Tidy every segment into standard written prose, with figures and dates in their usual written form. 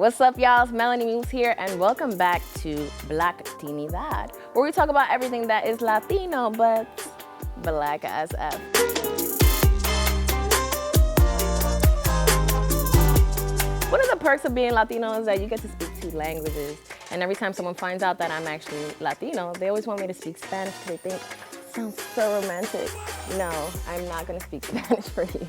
What's up, y'all? It's Melany Moves here, and welcome back to Blacktinidad, where we talk about everything that is Latino, but Black as F. One of the perks of being Latino is that you get to speak two languages. And every time someone finds out that I'm actually Latino, they always want me to speak Spanish because they think, sounds so romantic. No, I'm not gonna speak Spanish for you.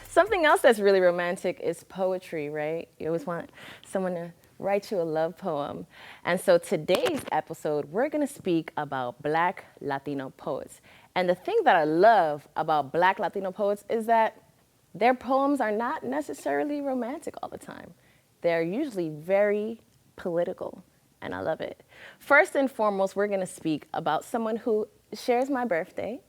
Something else that's really romantic is poetry, right? You always want someone to write you a love poem. And so today's episode, we're gonna speak about Black Latino poets. And the thing that I love about Black Latino poets is that their poems are not necessarily romantic all the time. They're usually very political, and I love it. First and foremost, we're gonna speak about someone who shares my birthday,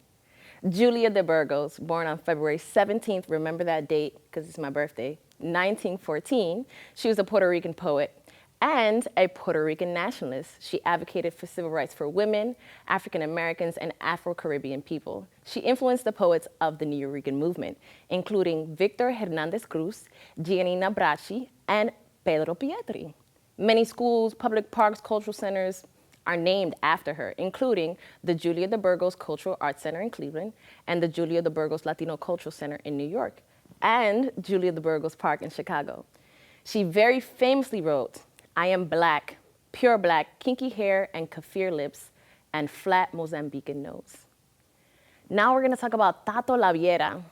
Julia de Burgos, born on February 17th, remember that date because it's my birthday, 1914. She was a Puerto Rican poet and a Puerto Rican nationalist. She advocated for civil rights for women, African Americans, and Afro-Caribbean people. She influenced the poets of the New Rican movement, including Victor Hernandez Cruz, Giannina Bracci, and Pedro Pietri. Many schools, public parks, cultural centers are named after her, including the Julia de Burgos Cultural Arts Center in Cleveland and the Julia de Burgos Latino Cultural Center in New York, and Julia de Burgos Park in Chicago. She very famously wrote, "I am black, pure black, kinky hair and kaffir lips, and flat Mozambican nose." Now we're gonna talk about Tato Laviera.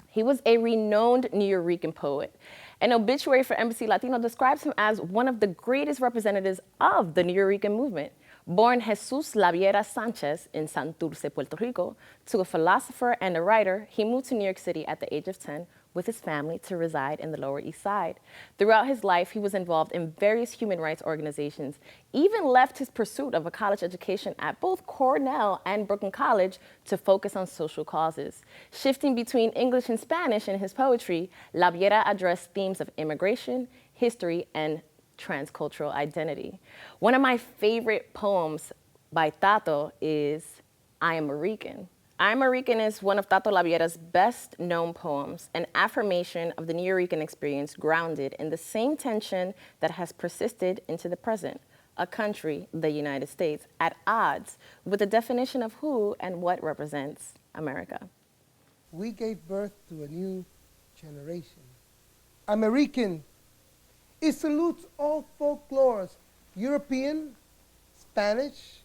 He was a renowned New Rican poet. An obituary for Embassy Latino describes him as one of the greatest representatives of the New Rican movement. Born Jesus Laviera Sanchez in Santurce, Puerto Rico, to a philosopher and a writer, he moved to New York City at the age of 10 with his family to reside in the Lower East Side. Throughout his life, he was involved in various human rights organizations, even left his pursuit of a college education at both Cornell and Brooklyn College to focus on social causes. Shifting between English and Spanish in his poetry, Laviera addressed themes of immigration, history, and transcultural identity. One of my favorite poems by Tato is I Am Marican. I Am Marican is one of Tato Laviera's best known poems, an affirmation of the New Rican experience grounded in the same tension that has persisted into the present, a country, the United States, at odds with the definition of who and what represents America. We gave birth to a new generation. American. It salutes all folklores, European, Spanish,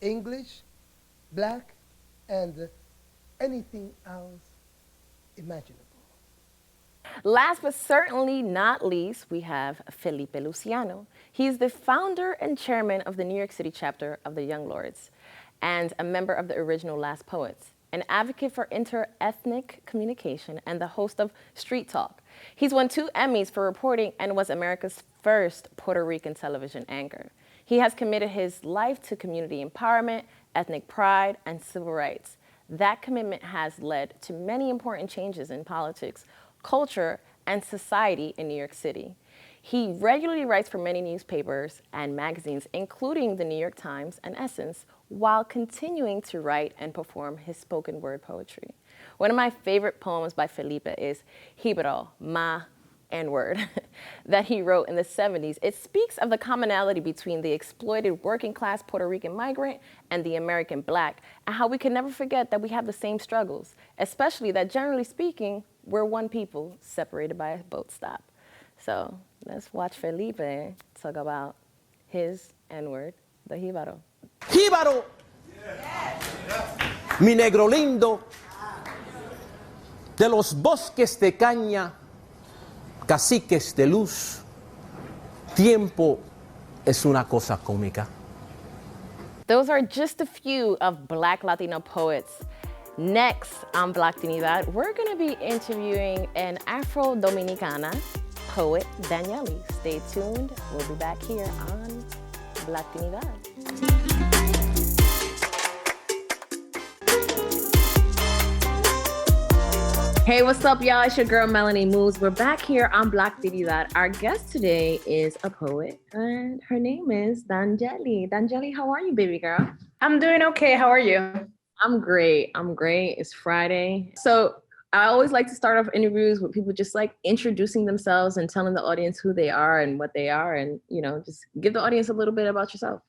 English, Black, and anything else imaginable. Last but certainly not least, we have Felipe Luciano. He's the founder and chairman of the New York City chapter of the Young Lords and a member of the original Last Poets, an advocate for inter-ethnic communication and the host of Street Talk. He's won 2 Emmys for reporting and was America's first Puerto Rican television anchor. He has committed his life to community empowerment, ethnic pride, and civil rights. That commitment has led to many important changes in politics, culture, and society in New York City. He regularly writes for many newspapers and magazines, including the New York Times and Essence, while continuing to write and perform his spoken word poetry. One of my favorite poems by Felipe is Hibro, Ma N-word, that he wrote in the 70s. It speaks of the commonality between the exploited working class Puerto Rican migrant and the American Black, and how we can never forget that we have the same struggles, especially that generally speaking, we're one people separated by a boat stop. So let's watch Felipe talk about his N-word, the Jíbaro. Jíbaro, mi negro lindo, de los bosques de caña, caciques de luz, tiempo es una cosa cómica. Those are just a few of Black Latino poets. Next on Blacktinidad, we're going to be interviewing an Afro Dominicana poet, Danyeli. Stay tuned. We'll be back here on Blacktinidad. Hey, what's up, y'all? It's your girl, Melany Moves. We're back here on Blacktinidad. Our guest today is a poet, and her name is Danyeli. Danyeli, how are you, baby girl? I'm doing okay. How are you? I'm great. It's Friday. So I always like to start off interviews with people just like introducing themselves and telling the audience who they are and what they are, and just give the audience a little bit about yourself.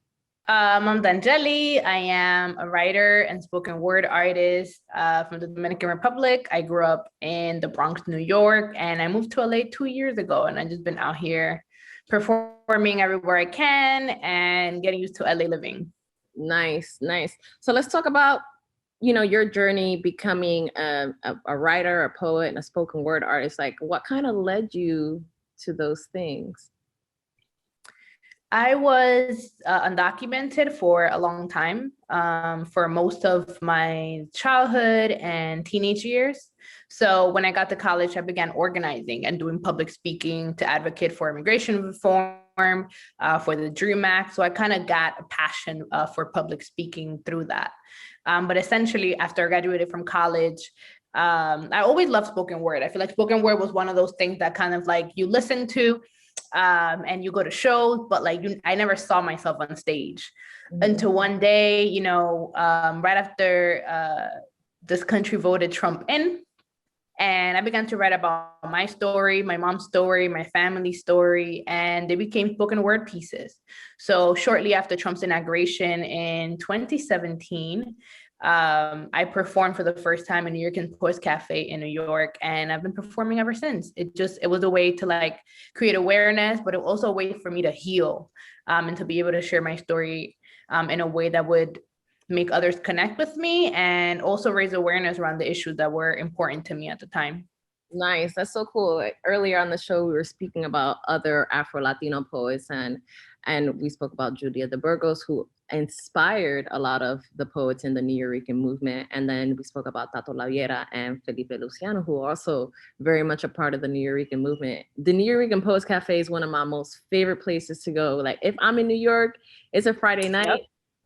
I'm Danyeli. I am a writer and spoken word artist from the Dominican Republic. I grew up in the Bronx, New York, and I moved to LA 2 years ago. And I've just been out here performing everywhere I can and getting used to LA living. Nice. So let's talk about, your journey becoming a writer, a poet, and a spoken word artist. Like, what kind of led you to those things? I was undocumented for a long time, for most of my childhood and teenage years. So when I got to college, I began organizing and doing public speaking to advocate for immigration reform, for the DREAM Act. So I kind of got a passion for public speaking through that. But essentially, after I graduated from college, I always loved spoken word. I feel like spoken word was one of those things that kind of like you listen to and you go to shows, but like I never saw myself on stage until one day, right after this country voted Trump in, and I began to write about my story, my mom's story, my family's story, and they became spoken word pieces. So shortly after Trump's inauguration in 2017, I performed for the first time in New York Poets Cafe in New York, and I've been performing ever since. It was a way to like create awareness, but it was also a way for me to heal and to be able to share my story in a way that would make others connect with me and also raise awareness around the issues that were important to me at the time. Nice. That's so cool. Like, earlier on the show, we were speaking about other Afro-Latino poets, and we spoke about Julia de Burgos, who inspired a lot of the poets in the Nuyorican movement. And then we spoke about Tato Laviera and Felipe Luciano, who are also very much a part of the Nuyorican movement. The Nuyorican Poets Cafe is one of my most favorite places to go. Like, if I'm in New York, it's a Friday night, yep,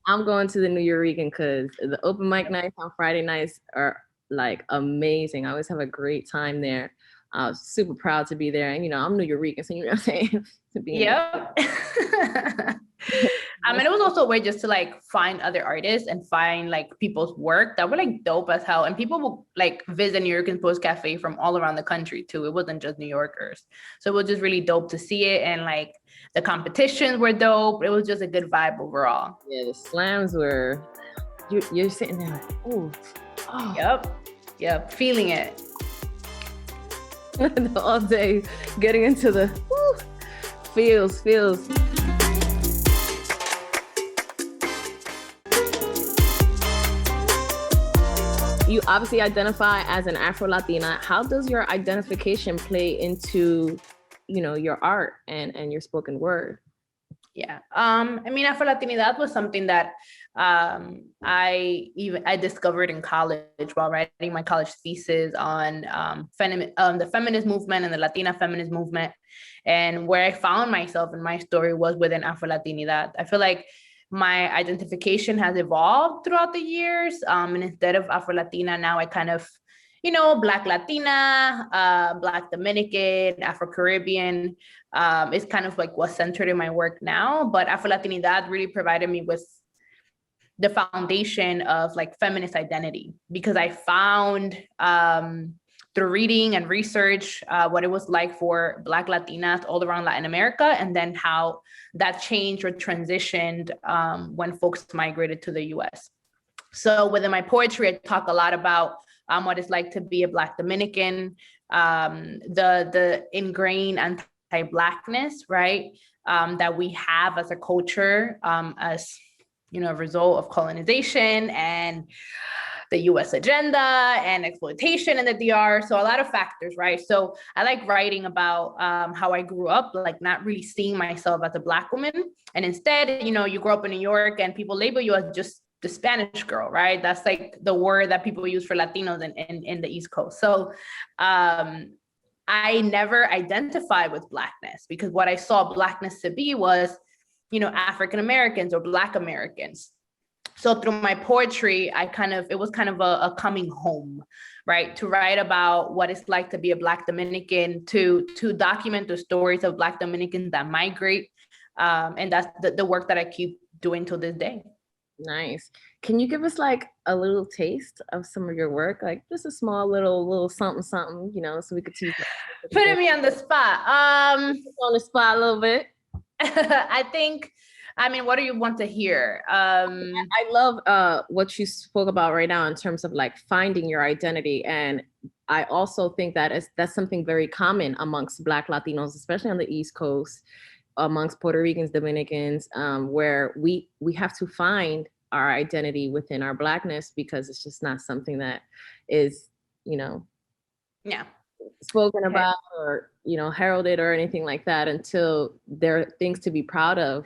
I'm going to the Nuyorican because the open mic nights on Friday nights are like amazing. I always have a great time there. I was super proud to be there. And, I'm Nuyorican, so you know what I'm saying? To be yep. And it was also a way just to like find other artists and find like people's work that were like dope as hell. And people will like visit New York Poets Cafe from all around the country too. It wasn't just New Yorkers. So it was just really dope to see it. And like the competitions were dope. It was just a good vibe overall. Yeah, the slams were, you're sitting there like, ooh. Oh. Yep. Feeling it. All day, getting into the feels. You obviously identify as an Afro-Latina. How does your identification play into, your art and your spoken word? Yeah, Afro-Latinidad was something that I discovered in college while writing my college thesis on the feminist movement and the Latina feminist movement. And where I found myself in my story was within Afro-Latinidad. I feel like my identification has evolved throughout the years. And instead of Afro-Latina, now I kind of, Black Latina, Black Dominican, Afro-Caribbean is kind of like what's centered in my work now. But Afro-Latinidad really provided me with the foundation of like feminist identity, because I found through reading and research what it was like for Black Latinas all around Latin America, and then how that changed or transitioned when folks migrated to the US. So within my poetry, I talk a lot about what it's like to be a Black Dominican, the ingrained anti-Blackness, right, that we have as a culture, as a result of colonization and the US agenda and exploitation in the DR. So a lot of factors, right? So I like writing about how I grew up, like not really seeing myself as a Black woman. And instead, you grow up in New York and people label you as just the Spanish girl, right? That's like the word that people use for Latinos in the East Coast. So I never identified with Blackness, because what I saw Blackness to be was, African Americans or Black Americans. So through my poetry, it was kind of a coming home, right? To write about what it's like to be a Black Dominican, to document the stories of Black Dominicans that migrate. And that's the work that I keep doing till this day. Nice. Can you give us like a little taste of some of your work? Like just a small little something, something, you know, so we could tease it. Putting me on the spot. On the spot a little bit. I think, I mean, what do you want to hear? I love what you spoke about right now in terms of like finding your identity. And I also think that that's something very common amongst Black Latinos, especially on the East Coast, amongst Puerto Ricans, Dominicans, where we have to find our identity within our Blackness, because it's just not something that is, you know, spoken about or, you know, heralded or anything like that until there are things to be proud of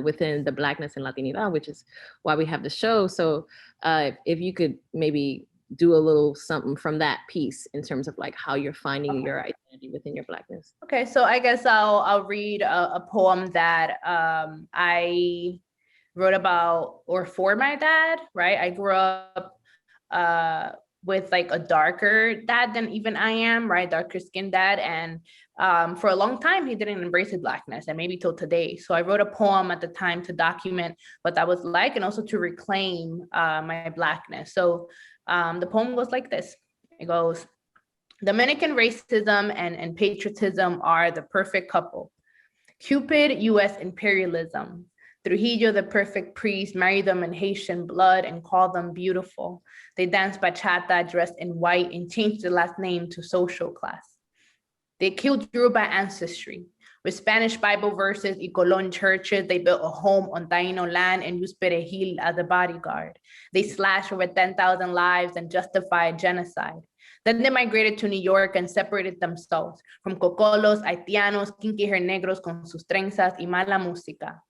within the Blackness and Latinidad, which is why we have the show. So if you could maybe do a little something from that piece in terms of like how you're finding your identity within your Blackness. Okay, so I guess I'll read a poem that I wrote about or for my dad, right? I grew up with like a darker dad than even I am, right? Darker skinned dad. And for a long time, he didn't embrace his Blackness, and maybe till today. So I wrote a poem at the time to document what that was like and also to reclaim my Blackness. So the poem goes like this. It goes, Dominican racism and patriotism are the perfect couple. Cupid, US imperialism. Trujillo, the perfect priest, married them in Haitian blood and called them beautiful. They danced bachata dressed in white and changed the last name to social class. They killed Yoruba ancestry. With Spanish Bible verses y Colon churches, they built a home on Taino land and used Perejil as a bodyguard. They slashed over 10,000 lives and justified genocide. Then they migrated to New York and separated themselves from cocolos, haitianos, kinky hair negros con sus trenzas y mala música.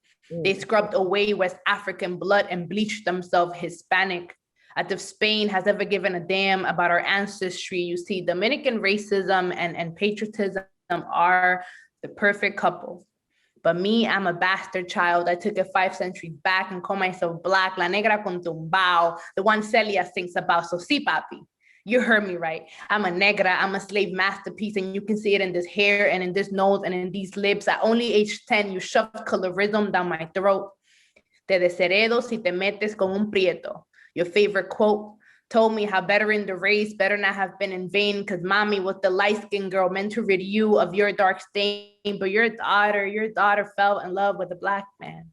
They scrubbed away West African blood and bleached themselves Hispanic. As if Spain has ever given a damn about our ancestry, you see, Dominican racism and patriotism are the perfect couple. But me, I'm a bastard child. I took it 5 centuries back and called myself Black, la negra con tumbao, the one Celia thinks about. So sí, papi, you heard me right. I'm a negra, I'm a slave masterpiece, and you can see it in this hair and in this nose and in these lips. At only age 10, you shoved colorism down my throat. Te desheredo si te metes con un prieto. Your favorite quote told me how bettering the race better not have been in vain, because mommy was the light-skinned girl meant to rid you of your dark stain, but your daughter fell in love with a Black man.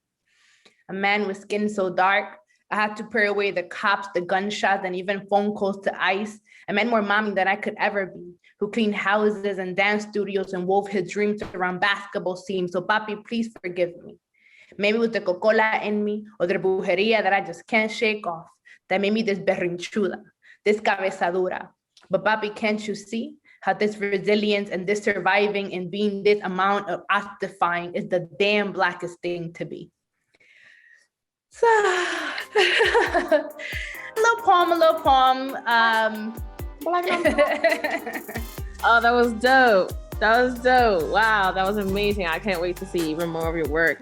A man with skin so dark, I had to pray away the cops, the gunshots, and even phone calls to ICE. A man more mommy than I could ever be, who cleaned houses and dance studios and wove his dreams around basketball seams. So papi, please forgive me. Maybe with the coca-cola in me or the brujeria that I just can't shake off, that made me this berrinchuda, this cabezadura. But papi, can't you see how this resilience and this surviving and being this amount of occupying is the damn Blackest thing to be? So, a little poem. Oh, that was dope. That was dope. Wow, that was amazing. I can't wait to see even more of your work.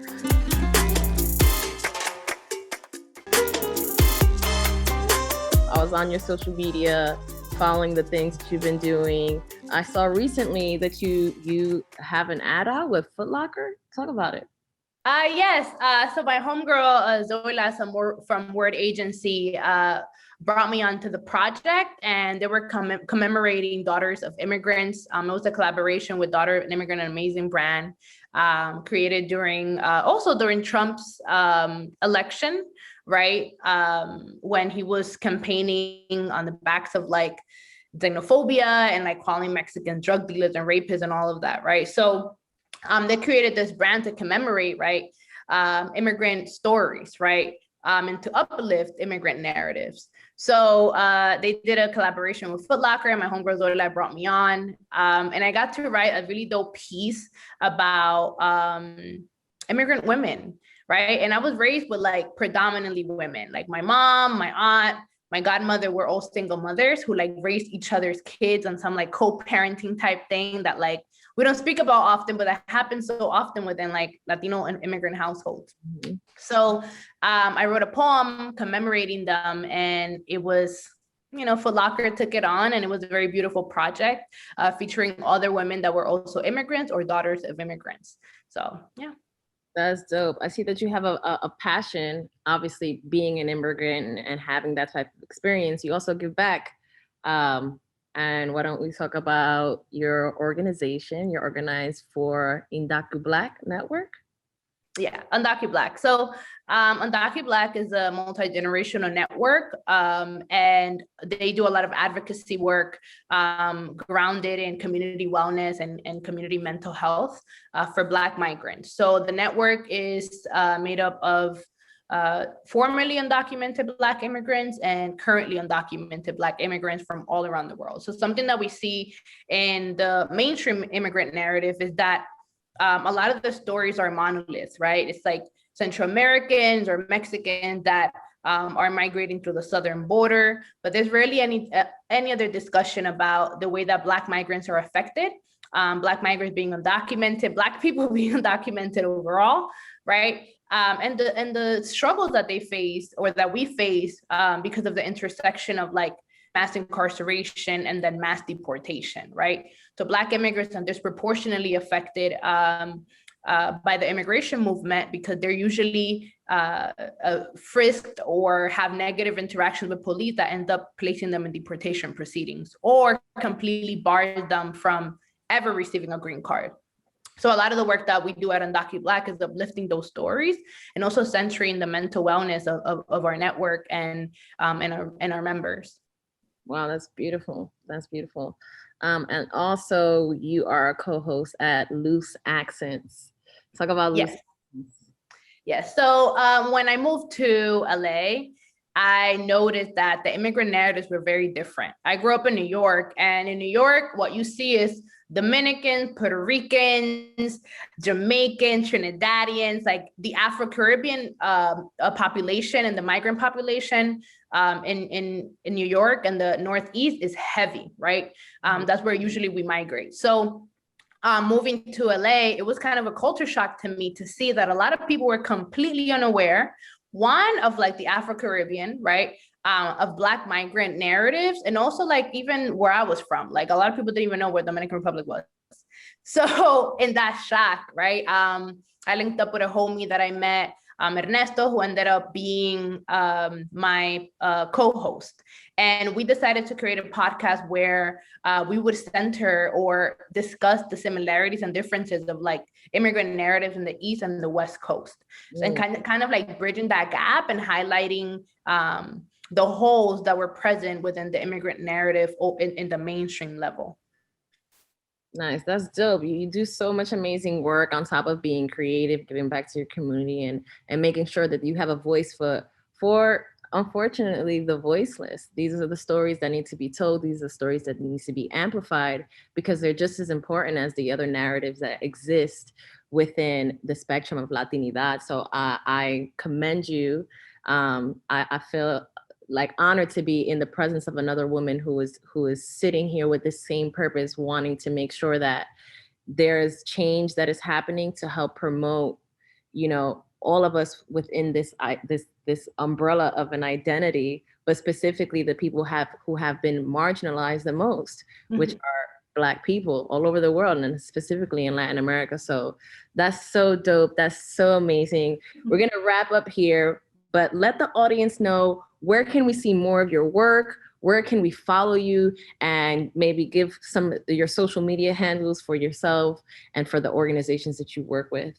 I was on your social media, following the things that you've been doing. I saw recently that you have an ad out with Foot Locker. Talk about it. Yes. So my homegirl, Zoila from Word Agency, brought me onto the project, and they were commemorating Daughters of Immigrants. It was a collaboration with Daughter of an Immigrant, an amazing brand created during Trump's election, right? When he was campaigning on the backs of like xenophobia and like calling Mexicans drug dealers and rapists and all of that, right? So they created this brand to commemorate, right, immigrant stories, right, and to uplift immigrant narratives. So they did a collaboration with Foot Locker, and my homegirl Zoila brought me on, and I got to write a really dope piece about immigrant women, right? And I was raised with like predominantly women, like my mom, my aunt, my godmother were all single mothers who like raised each other's kids on some like co-parenting type thing that like we don't speak about often, but that happens so often within like Latino and immigrant households. Mm-hmm. So I wrote a poem commemorating them, and it was, you know, Foot Locker took it on, and it was a very beautiful project featuring other women that were also immigrants or daughters of immigrants. So, yeah. That's dope. I see that you have a passion, obviously being an immigrant and having that type of experience. You also give back. And why don't we talk about your organization? You're organized for Indaku Black Network. Yeah, Undocu Black. So Undocu Black is a multi-generational network, and they do a lot of advocacy work grounded in community wellness and community mental health for Black migrants. So the network is made up of formerly undocumented Black immigrants and currently undocumented Black immigrants from all around the world. So something that we see in the mainstream immigrant narrative is that a lot of the stories are monoliths, right? It's like Central Americans or Mexicans that are migrating through the southern border, but there's rarely any other discussion about the way that Black migrants are affected. Black migrants being undocumented, Black people being undocumented overall, right? And the struggles that they face or that we face because of the intersection of like mass incarceration and then mass deportation, right? So Black immigrants are disproportionately affected by the immigration movement because they're usually frisked or have negative interactions with police that end up placing them in deportation proceedings or completely bars them from ever receiving a green card. So a lot of the work that we do at Undocu Black is uplifting those stories and also centering the mental wellness of our network and our members. Wow, that's beautiful. That's beautiful. And also you are a co-host at Loose Accents. Talk about Loose Accents. Yes. So when I moved to LA, I noticed that the immigrant narratives were very different. I grew up in New York, and in New York, what you see is Dominicans, Puerto Ricans, Jamaicans, Trinidadians, like the Afro-Caribbean population and the migrant population in New York and the Northeast is heavy, right? That's where usually we migrate. So moving to LA, it was kind of a culture shock to me to see that a lot of people were completely unaware, one, of like the Afro-Caribbean, right? Of Black migrant narratives, and also like even where I was from, like a lot of people didn't even know where Dominican Republic was. So in that shock, right? I linked up with a homie that I met, Ernesto, who ended up being my co-host. And we decided to create a podcast where we would center or discuss the similarities and differences of like immigrant narratives in the East and the West Coast. And kind of like bridging that gap and highlighting the holes that were present within the immigrant narrative in the mainstream level. Nice, that's dope. You do so much amazing work on top of being creative, giving back to your community and making sure that you have a voice for unfortunately the voiceless. These are the stories that need to be told. These are the stories that need to be amplified because they're just as important as the other narratives that exist within the spectrum of Latinidad. So I commend you. I feel like honored to be in the presence of another woman who is sitting here with the same purpose, wanting to make sure that there's change that is happening to help promote, you know, all of us within this umbrella of an identity, but specifically the people who have been marginalized the most, which are Black people all over the world and specifically in Latin America. So that's so dope. That's so amazing. We're gonna wrap up here, but let the audience know, where can we see more of your work? Where can we follow you? And maybe give some of your social media handles for yourself and for the organizations that you work with.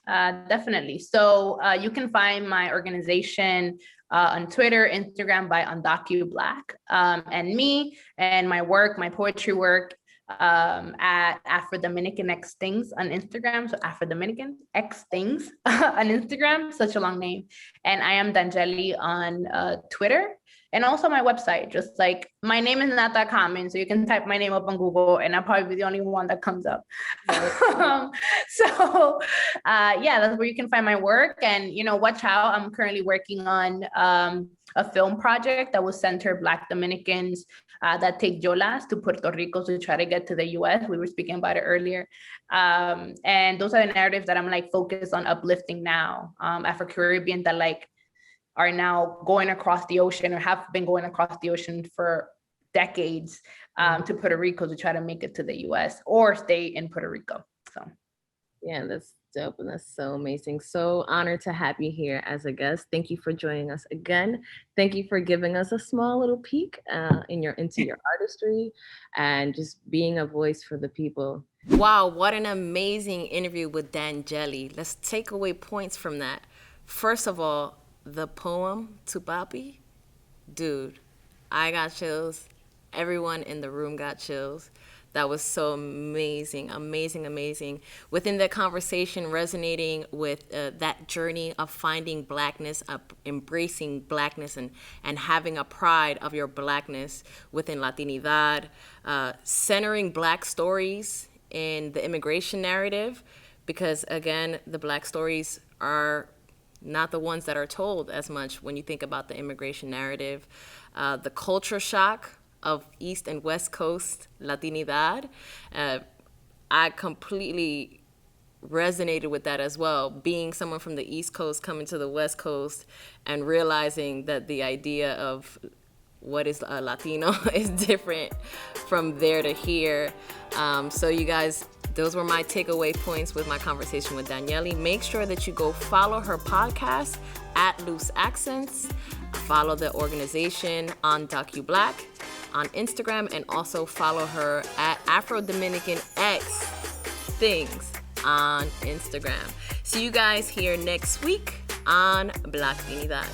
Definitely. So you can find my organization on Twitter, Instagram by Undocu Black, and me and my work, my poetry work at Afro Dominican X Things on Instagram. So Afro Dominican X Things on Instagram, such a long name. And I am Danyeli on Twitter. And also my website, just like my name is not that common. So you can type my name up on Google and I'll probably be the only one that comes up. Yeah, that's where you can find my work. And, you know, watch out. I'm currently working on a film project that will center Black Dominicans that take yolas to Puerto Rico to try to get to the US. We were speaking about it earlier. And those are the narratives that I'm like focused on uplifting now. Afro-Caribbean that like are now going across the ocean or have been going across the ocean for decades to Puerto Rico to try to make it to the US or stay in Puerto Rico. So yeah, dope and that's so amazing. So honored to have you here as a guest. Thank you for joining us again. Thank you for giving us a small little peek into your artistry and just being a voice for the people. Wow, what an amazing interview with Danyeli. Let's take away points from that. First of all, the poem Tupapi, dude, I got chills. Everyone in the room got chills. That was so amazing, amazing, amazing. Within the conversation, resonating with that journey of finding Blackness, embracing Blackness, and having a pride of your Blackness within Latinidad, centering Black stories in the immigration narrative, because again, the Black stories are not the ones that are told as much when you think about the immigration narrative. The culture shock of East and West Coast Latinidad, I completely resonated with that as well. Being someone from the East Coast coming to the West Coast and realizing that the idea of what is a Latino is different from there to here. So you guys, those were my takeaway points with my conversation with Danyeli. Make sure that you go follow her podcast at Loose Accents. Follow the organization on DocuBlack on Instagram, and also follow her at Afro Dominican X Things on Instagram. See you guys here next week on Blacktinidad.